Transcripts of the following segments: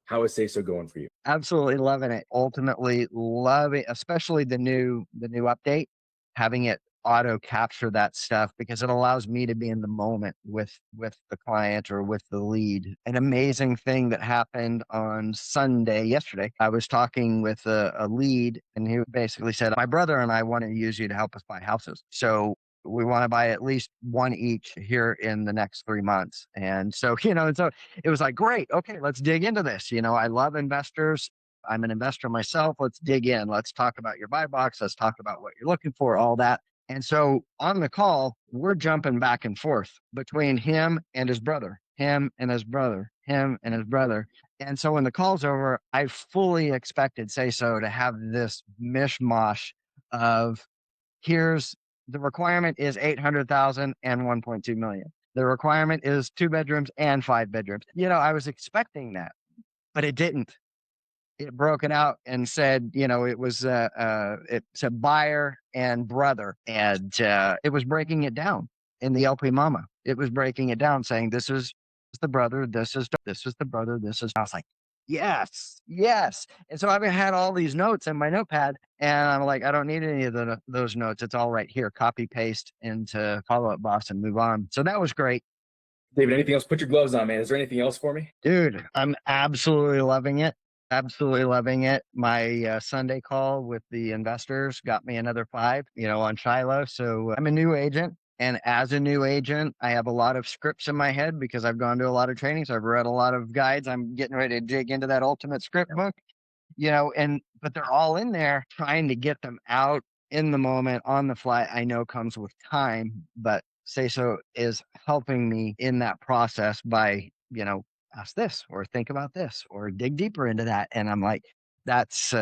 How is Sayso going for you? Absolutely loving it. Ultimately loving, especially the new update, having it auto capture that stuff because it allows me to be in the moment with the client or with the lead. An amazing thing that happened on Sunday, yesterday, I was talking with a lead and he basically said, "My brother and I want to use you to help us buy houses. So we want to buy at least one each here in the next 3 months." And so, so it was like, great. Okay, let's dig into this. I love investors. I'm an investor myself. Let's dig in. Let's talk about your buy box. Let's talk about what you're looking for, all that. And so on the call, we're jumping back and forth between him and his brother, him and his brother, him and his brother. And so when the call's over, I fully expected Say So to have this mishmash of here's the requirement is 800,000 and 1.2 million. The requirement is 2 bedrooms and 5 bedrooms. I was expecting that, but it didn't. It broke it out and said, it said buyer and brother, and it was breaking it down in the LP Mama. It was breaking it down, saying this is the brother, this is the brother, this is. I was like, yes, yes. And so I've had all these notes in my notepad, and I'm like, I don't need any of those notes. It's all right here. Copy paste into Follow Up Boss and move on. So that was great. David, anything else? Put your gloves on, man. Is there anything else for me? Dude, I'm absolutely loving it. Absolutely loving it. My Sunday call with the investors got me another five, on Shiloh. So I'm a new agent. And as a new agent, I have a lot of scripts in my head because I've gone to a lot of trainings. I've read a lot of guides. I'm getting ready to dig into that ultimate script book, but they're all in there trying to get them out in the moment on the fly. I know comes with time, but Say So is helping me in that process by, ask this or think about this or dig deeper into that. And I'm like, that's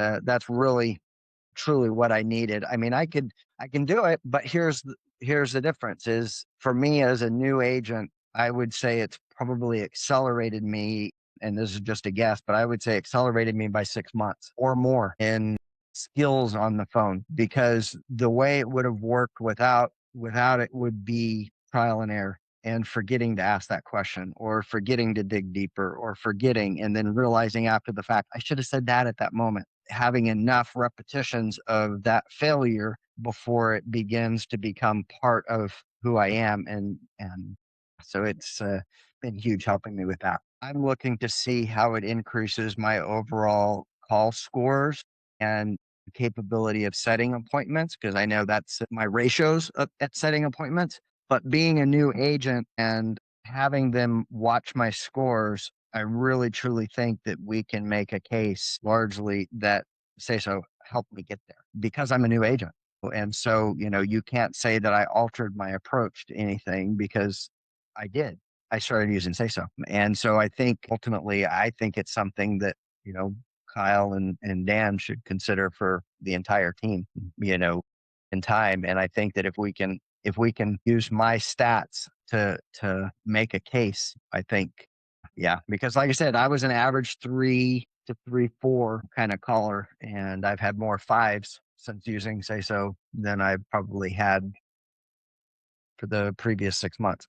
really truly what I needed. I mean, I can do it, but here's the difference is for me as a new agent, I would say it's probably accelerated me, and this is just a guess, but I would say accelerated me by 6 months or more in skills on the phone because the way it would have worked without it would be trial and error and forgetting to ask that question or forgetting to dig deeper or forgetting and then realizing after the fact I should have said that at that moment, having enough repetitions of that failure before it begins to become part of who I am. And so it's been huge helping me with that. I'm looking to see how it increases my overall call scores and capability of setting appointments because I know that's my ratios at setting appointments. But being a new agent and having them watch my scores, I really truly think that we can make a case largely that Say So helped me get there because I'm a new agent. And so, you can't say that I altered my approach to anything because I did. I started using Say So. And so I think ultimately, I think it's something that, you know, Kyle and Dan should consider for the entire team, in time. And I think that if we can use my stats to make a case, I think, yeah, because like I said, I was an average 3 to 3.4 kind of caller, and I've had more fives since using Say So than I probably had for the previous 6 months.